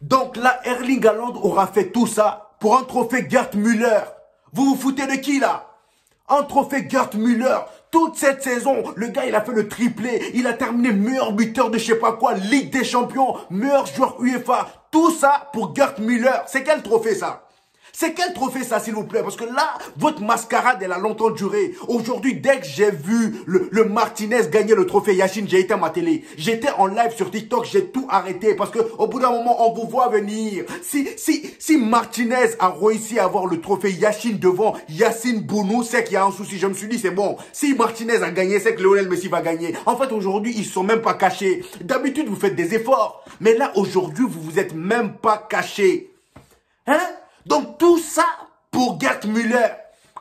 Donc là, Erling Haaland aura fait tout ça pour un trophée Gerd Müller. Vous vous foutez de qui là? Un trophée Gerd Müller. Toute cette saison, le gars, il a fait le triplé. Il a terminé meilleur buteur de je sais pas quoi, Ligue des Champions, meilleur joueur UEFA. Tout ça pour Gerd Müller. C'est quel trophée ça? C'est quel trophée ça, s'il vous plaît? Parce que là, votre mascarade, elle a longtemps duré. Aujourd'hui, dès que j'ai vu le Martinez gagner le trophée Yachine, j'ai éteint ma télé. J'étais en live sur TikTok, j'ai tout arrêté. Parce que au bout d'un moment, on vous voit venir. Si Martinez a réussi à avoir le trophée Yachine devant Yacine Bounou, c'est qu'il y a un souci. Je me suis dit, c'est bon. Si Martinez a gagné, c'est que Lionel Messi va gagner. En fait, aujourd'hui, ils sont même pas cachés. D'habitude, vous faites des efforts. Mais là, aujourd'hui, vous vous êtes même pas cachés. Hein? Donc tout ça pour Gerd Müller.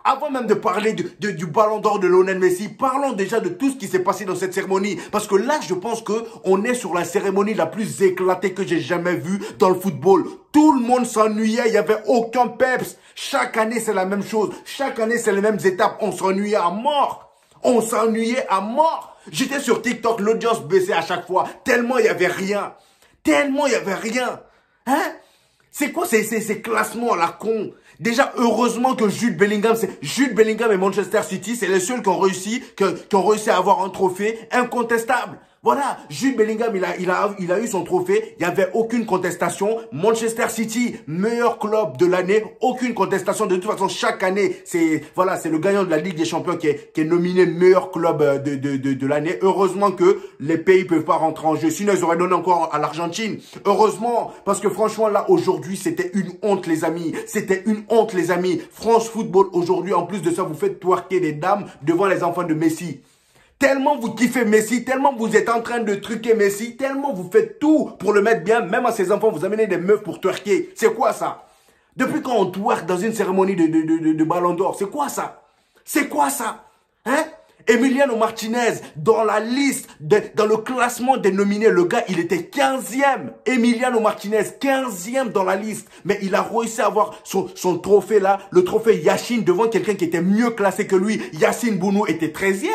Avant même de parler du ballon d'or de Lionel Messi, parlons déjà de tout ce qui s'est passé dans cette cérémonie. Parce que là, je pense qu'on est sur la cérémonie la plus éclatée que j'ai jamais vue dans le football. Tout le monde s'ennuyait, il n'y avait aucun peps. Chaque année, c'est la même chose. Chaque année, c'est les mêmes étapes. On s'ennuyait à mort. On s'ennuyait à mort. J'étais sur TikTok, l'audience baissait à chaque fois. Tellement il n'y avait rien. Tellement il n'y avait rien. Hein? C'est quoi ces classements à la con? Déjà, heureusement que Jude Bellingham et Manchester City, c'est les seuls qui ont réussi à avoir un trophée incontestable. Voilà, Jude Bellingham, il a eu son trophée, il n'y avait aucune contestation. Manchester City, meilleur club de l'année, aucune contestation. De toute façon, chaque année, c'est le gagnant de la Ligue des Champions qui est nominé meilleur club de l'année. Heureusement que les pays peuvent pas rentrer en jeu. Sinon, ils auraient donné encore à l'Argentine. Heureusement, parce que franchement, là, aujourd'hui, c'était une honte, les amis. C'était une honte, les amis. France Football, aujourd'hui, en plus de ça, vous faites twerker des dames devant les enfants de Messi. Tellement vous kiffez Messi, tellement vous êtes en train de truquer Messi, tellement vous faites tout pour le mettre bien, même à ses enfants, vous amenez des meufs pour twerker. C'est quoi ça? Depuis quand on twerk dans une cérémonie de ballon d'or, c'est quoi ça? C'est quoi ça? Hein? Emiliano Martinez, dans la liste, dans le classement des nominés, le gars, il était 15e. Emiliano Martinez, 15e dans la liste. Mais il a réussi à avoir son trophée là, le trophée Yachine, devant quelqu'un qui était mieux classé que lui. Yacine Bounou était 13e.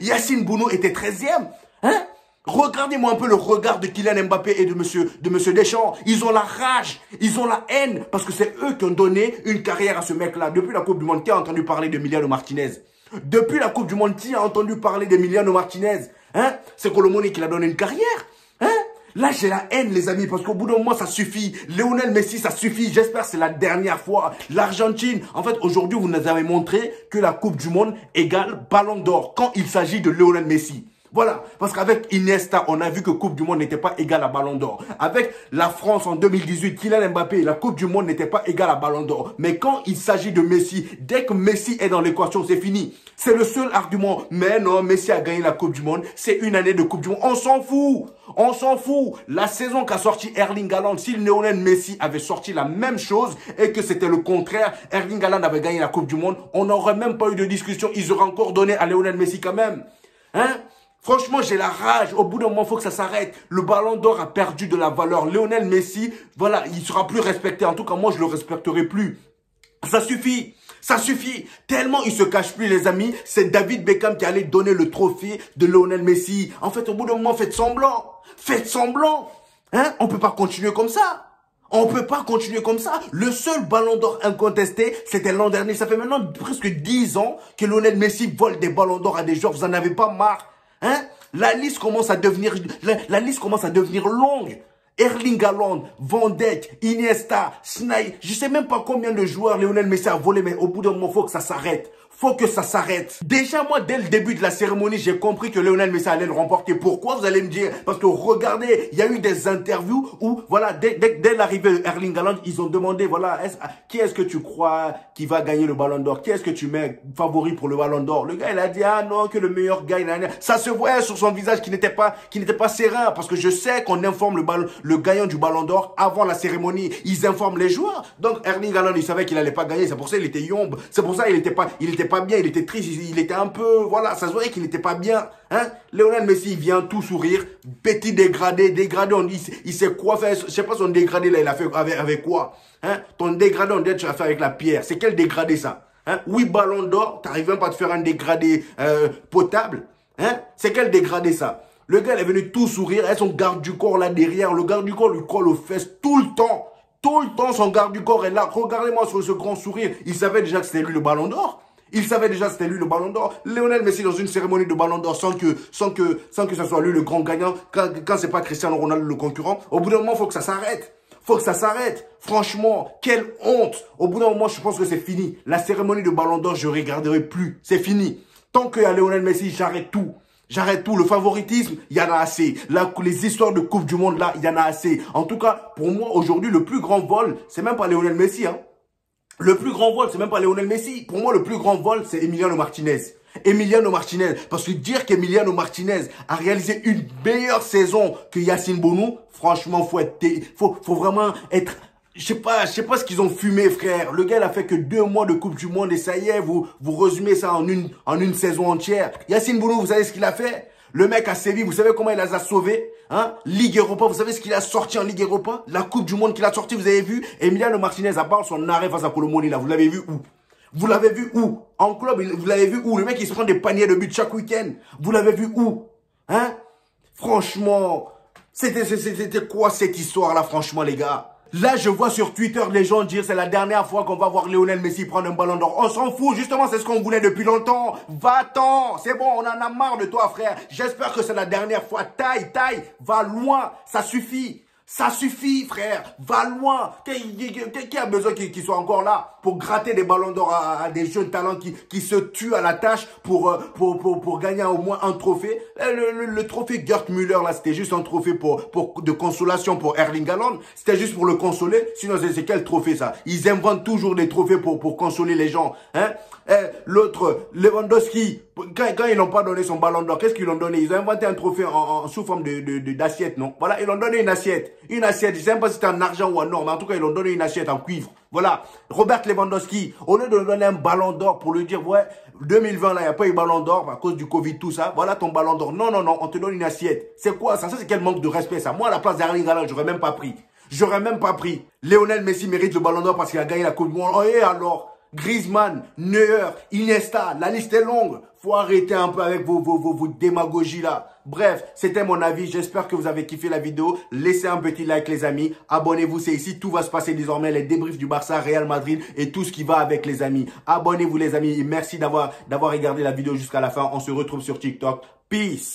Yacine Bounou était 13e. Hein? Regardez-moi un peu le regard de Kylian Mbappé et de monsieur Deschamps. Ils ont la rage, ils ont la haine, parce que c'est eux qui ont donné une carrière à ce mec-là. Depuis la Coupe du Monde, qui a entendu parler d'Emiliano Martinez? Depuis la Coupe du Monde, qui a entendu parler d'Emiliano Martinez? Hein? C'est Colomoni qui l'a donné une carrière. Hein? Là, j'ai la haine, les amis, parce qu'au bout d'un moment, ça suffit. Lionel Messi, ça suffit. J'espère que c'est la dernière fois. L'Argentine, en fait, aujourd'hui, vous nous avez montré que la Coupe du Monde égale Ballon d'Or quand il s'agit de Lionel Messi. Voilà, parce qu'avec Iniesta, on a vu que Coupe du Monde n'était pas égale à Ballon d'Or. Avec la France en 2018, Kylian Mbappé, la Coupe du Monde n'était pas égale à Ballon d'Or. Mais quand il s'agit de Messi, dès que Messi est dans l'équation, c'est fini. C'est le seul argument. Mais non, Messi a gagné la Coupe du Monde. C'est une année de Coupe du Monde. On s'en fout. On s'en fout. La saison qu'a sorti Erling Haaland, si Lionel Messi avait sorti la même chose et que c'était le contraire, Erling Haaland avait gagné la Coupe du Monde, on n'aurait même pas eu de discussion. Ils auraient encore donné à Lionel Messi quand même. Hein? Franchement, j'ai la rage. Au bout d'un moment, il faut que ça s'arrête. Le ballon d'or a perdu de la valeur. Lionel Messi, voilà, il sera plus respecté. En tout cas, moi, je le respecterai plus. Ça suffit. Ça suffit. Tellement il se cache plus, les amis. C'est David Beckham qui allait donner le trophée de Lionel Messi. En fait, au bout d'un moment, faites semblant. Faites semblant. Hein? On peut pas continuer comme ça. On peut pas continuer comme ça. Le seul ballon d'or incontesté, c'était l'an dernier. Ça fait maintenant presque 10 ans que Lionel Messi vole des ballons d'or à des joueurs. Vous en avez pas marre? Hein? La liste commence à devenir longue. Erling Haaland, Van Dijk, Iniesta, Sneijder, je sais même pas combien de joueurs Lionel Messi a volé, mais au bout d'un moment, faut que ça s'arrête. Faut que ça s'arrête. Déjà, moi, dès le début de la cérémonie, j'ai compris que Lionel Messi allait le remporter. Pourquoi, vous allez me dire? Parce que regardez, il y a eu des interviews où, voilà, dès l'arrivée de Erling Haaland, ils ont demandé, voilà, qui est-ce que tu crois qui va gagner le Ballon d'Or? Qui est-ce que tu mets favori pour le Ballon d'Or? Le gars, il a dit, ah non, que le meilleur gars, ça se voyait sur son visage qui n'était pas serein. Parce que je sais qu'on informe le gagnant du Ballon d'Or avant la cérémonie. Ils informent les joueurs. Donc, Erling Haaland, il savait qu'il allait pas gagner. C'est pour ça qu'il était yombe. C'est pour ça qu'il était pas bien, il était triste, il était un peu, voilà, ça se voyait qu'il n'était pas bien, hein. Lionel Messi, il vient tout sourire, petit dégradé, on dit, il sait quoi faire, je sais pas son dégradé là, il a fait avec quoi, hein. Ton dégradé, on dit, tu l'as fait avec la pierre, c'est quel dégradé ça, hein. Oui, Ballon d'Or, t'arrives même pas à te faire un dégradé potable, hein. C'est quel dégradé ça? Le gars, il est venu tout sourire. Et son garde du corps là derrière. Le garde du corps lui colle aux fesses tout le temps. Tout le temps, son garde du corps est là. Regardez-moi sur ce grand sourire. Il savait déjà que c'était lui le ballon d'or. Il savait déjà que c'était lui le ballon d'or. Lionel Messi dans une cérémonie de ballon d'or sans que ce soit lui le grand gagnant. Quand c'est pas Cristiano Ronaldo le concurrent. Au bout d'un moment, il faut que ça s'arrête. Faut que ça s'arrête. Franchement, quelle honte. Au bout d'un moment, je pense que c'est fini. La cérémonie de ballon d'or, je ne regarderai plus. C'est fini. Tant qu'il y a Lionel Messi, j'arrête tout. J'arrête tout. Le favoritisme, il y en a assez. Les histoires de Coupe du Monde, là, il y en a assez. En tout cas, pour moi, aujourd'hui, le plus grand vol, c'est même pas Lionel Messi. Hein. Le plus grand vol, c'est même pas Lionel Messi. Pour moi, le plus grand vol, c'est Emiliano Martinez. Emiliano Martinez. Parce que dire qu'Emiliano Martinez a réalisé une meilleure saison que Yacine Bounou, franchement, faut vraiment être... Je sais pas ce qu'ils ont fumé, frère. Le gars, il a fait que 2 mois de Coupe du Monde et ça y est, vous résumez ça en une saison entière. Yacine Bounou, vous savez ce qu'il a fait? Le mec à Séville, vous savez comment il les a sauvés? Hein? Ligue Europa, vous savez ce qu'il a sorti en Ligue Europa? La Coupe du Monde qu'il a sorti, vous avez vu? Emiliano Martinez, à part son arrêt face à Colomoni, là, vous l'avez vu où? Vous l'avez vu où? En club, vous l'avez vu où? Le mec, il se prend des paniers de buts chaque week-end. Vous l'avez vu où? Hein? Franchement, c'était quoi cette histoire-là, franchement, les gars? Là, je vois sur Twitter les gens dire c'est la dernière fois qu'on va voir Lionel Messi prendre un ballon d'or. On s'en fout, justement, c'est ce qu'on voulait depuis longtemps. Va-t'en, c'est bon, on en a marre de toi, frère. J'espère que c'est la dernière fois. Taille, va loin, ça suffit. Ça suffit, frère. Va loin. Qui a besoin qu'il soit encore là pour gratter des ballons d'or à des jeunes talents qui se tuent à la tâche pour gagner au moins un trophée? Le trophée Gerd Müller, là, c'était juste un trophée de consolation pour Erling Haaland. C'était juste pour le consoler. Sinon, c'est quel trophée, ça? Ils inventent toujours des trophées pour consoler les gens. Hein? L'autre, Lewandowski, quand ils n'ont pas donné son ballon d'or, qu'est-ce qu'ils l'ont donné? Ils ont inventé un trophée sous forme d'assiette, non? Voilà, ils l'ont donné une assiette. Une assiette, je ne sais même pas si c'était en argent ou en or, mais en tout cas, ils l'ont donné une assiette en cuivre. Voilà, Robert Lewandowski, au lieu de lui donner un ballon d'or pour lui dire, ouais, 2020, là, il n'y a pas eu ballon d'or à cause du Covid, tout ça, voilà ton ballon d'or. Non, on te donne une assiette. C'est quoi ça? Ça, c'est quel manque de respect, ça? Moi, à la place d'Erling Haaland, j'aurais même pas pris. J'aurais même pas pris. Lionel Messi mérite le ballon d'or parce qu'il a gagné la Coupe du Monde. Oh, et alors? Griezmann, Neuer, Iniesta, la liste est longue. Faut arrêter un peu avec vos démagogies là. Bref, c'était mon avis. J'espère que vous avez kiffé la vidéo. Laissez un petit like les amis. Abonnez-vous, c'est ici. Tout va se passer désormais. Les débriefs du Barça, Real Madrid et tout ce qui va avec les amis. Abonnez-vous les amis. Et merci d'avoir regardé la vidéo jusqu'à la fin. On se retrouve sur TikTok. Peace.